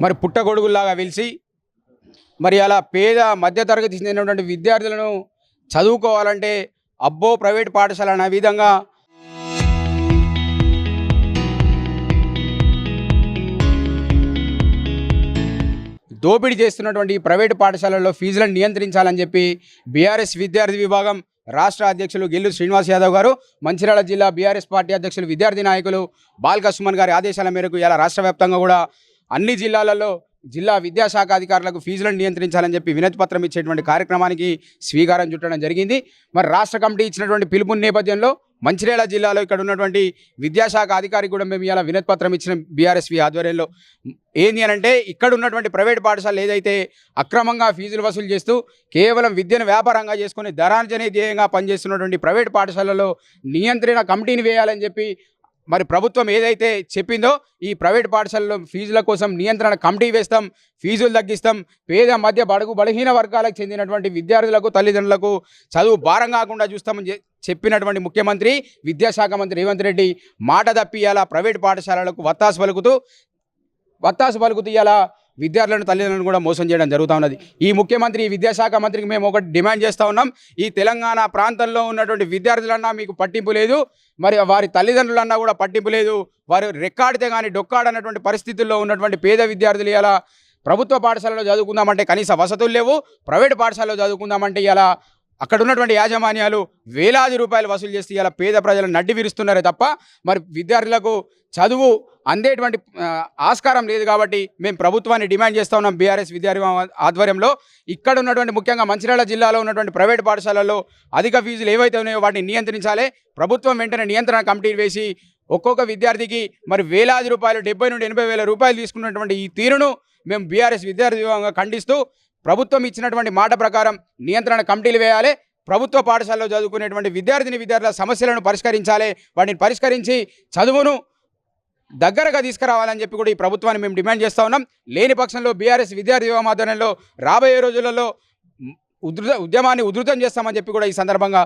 మరి పుట్టగొడుగుల్లాగా వెలిసి మరి అలా పేద మధ్యతరగతి చెందినటువంటి విద్యార్థులను చదువుకోవాలంటే అబ్బో ప్రైవేట్ పాఠశాల అనే విధంగా దోపిడీ చేస్తున్నటువంటి ఈ ప్రైవేటు పాఠశాలల్లో ఫీజులను నియంత్రించాలని చెప్పి బీఆర్ఎస్ విద్యార్థి విభాగం రాష్ట్ర అధ్యక్షులు గిల్లు శ్రీనివాస్ యాదవ్ గారు, మంచిర్యాల జిల్లా బీఆర్ఎస్ పార్టీ అధ్యక్షులు విద్యార్థి నాయకులు బాల్క సుమన్ గారి ఆదేశాల మేరకు ఇలా రాష్ట్ర వ్యాప్తంగా కూడా అన్ని జిల్లాలలో జిల్లా విద్యాశాఖ అధికారులకు ఫీజులను నియంత్రించాలని చెప్పి వినతి పత్రం ఇచ్చేటువంటి కార్యక్రమానికి స్వీకారం చుట్టడం జరిగింది. మరి రాష్ట్ర కమిటీ ఇచ్చినటువంటి పిలుపు నేపథ్యంలో మంచిర్యాల జిల్లాలో ఇక్కడ ఉన్నటువంటి విద్యాశాఖ అధికారికి కూడా మేము ఇలా వినతి పత్రం ఇచ్చిన బీఆర్ఎస్వి ఆధ్వర్యంలో ఏంది అని అంటే, ఇక్కడ ఉన్నటువంటి ప్రైవేట్ పాఠశాలలు ఏదైతే అక్రమంగా ఫీజులు వసూలు చేస్తూ కేవలం విద్యను వ్యాపారంగా చేసుకుని ధనార్జనే ధ్యేయంగా పనిచేస్తున్నటువంటి ప్రైవేట్ పాఠశాలలో నియంత్రణ కమిటీని వేయాలని చెప్పి మరి ప్రభుత్వం ఏదైతే చెప్పిందో ఈ ప్రైవేట్ పాఠశాలలో ఫీజుల కోసం నియంత్రణ కమిటీ వేస్తాం, ఫీజులు తగ్గిస్తాం, పేద మధ్య బలహీన వర్గాలకు చెందినటువంటి విద్యార్థులకు తల్లిదండ్రులకు చదువు భారం కాకుండా చూస్తామని చెప్పినటువంటి ముఖ్యమంత్రి విద్యాశాఖ మంత్రి రేవంత్ రెడ్డి మాట తప్పి ఇలా ప్రైవేట్ పాఠశాలలకు వత్తాసు పలుకుతూ ఇలా విద్యార్థులను తల్లిదండ్రులను కూడా మోసం చేయడం జరుగుతూ ఉన్నది. ఈ ముఖ్యమంత్రి విద్యాశాఖ మంత్రికి మేము ఒకటి డిమాండ్ చేస్తూ ఉన్నాం. ఈ తెలంగాణ ప్రాంతంలో ఉన్నటువంటి విద్యార్థులన్నా మీకు పట్టింపు లేదు, మరి వారి తల్లిదండ్రులన్నా కూడా పట్టింపు లేదు. వారు రెక్కాడితే కానీ డొక్కాడనటువంటి పరిస్థితుల్లో ఉన్నటువంటి పేద విద్యార్థులు ఇలా ప్రభుత్వ పాఠశాలలో చదువుకుందామంటే కనీస వసతులు లేవు, ప్రైవేట్ పాఠశాలలో చదువుకుందామంటే ఇలా అక్కడ ఉన్నటువంటి యాజమాన్యాలు వేలాది రూపాయలు వసూలు చేసి ఇలా పేద ప్రజలను నడ్డి విరుస్తున్నారే తప్ప మరి విద్యార్థులకు చదువు అందేటువంటి ఆస్కారం లేదు. కాబట్టి మేము ప్రభుత్వాన్ని డిమాండ్ చేస్తూ ఉన్నాం. బీఆర్ఎస్ విద్యార్థి ఆధ్వర్యంలో ఇక్కడ ఉన్నటువంటి ముఖ్యంగా మంచిర్యాల జిల్లాలో ఉన్నటువంటి ప్రైవేట్ పాఠశాలల్లో అధిక ఫీజులు ఏవైతే ఉన్నాయో వాటిని నియంత్రించాలి. ప్రభుత్వం వెంటనే నియంత్రణ కమిటీ వేసి ఒక్కొక్క విద్యార్థికి మరి వేలాది రూపాయలు 70 నుండి 80 వేల రూపాయలు తీసుకున్నటువంటి ఈ తీరును మేము బీఆర్ఎస్ విద్యార్థి విభాగంగా ఖండిస్తూ ప్రభుత్వం ఇచ్చినటువంటి మాట ప్రకారం నియంత్రణ కమిటీలు వేయాలి. ప్రభుత్వ పాఠశాలలో చదువుకునేటువంటి విద్యార్థుల సమస్యలను పరిష్కరించాలి. వాటిని పరిష్కరించి చదువును దగ్గరగా తీసుకురావాలని చెప్పి కూడా ఈ ప్రభుత్వాన్ని మేము డిమాండ్ చేస్తూ ఉన్నాం. లేని పక్షంలో బీఆర్ఎస్ విద్యార్థి విభాగం ఆధ్వర్యంలో రాబోయే రోజులలో ఉధృతం చేస్తామని చెప్పి కూడా ఈ సందర్భంగా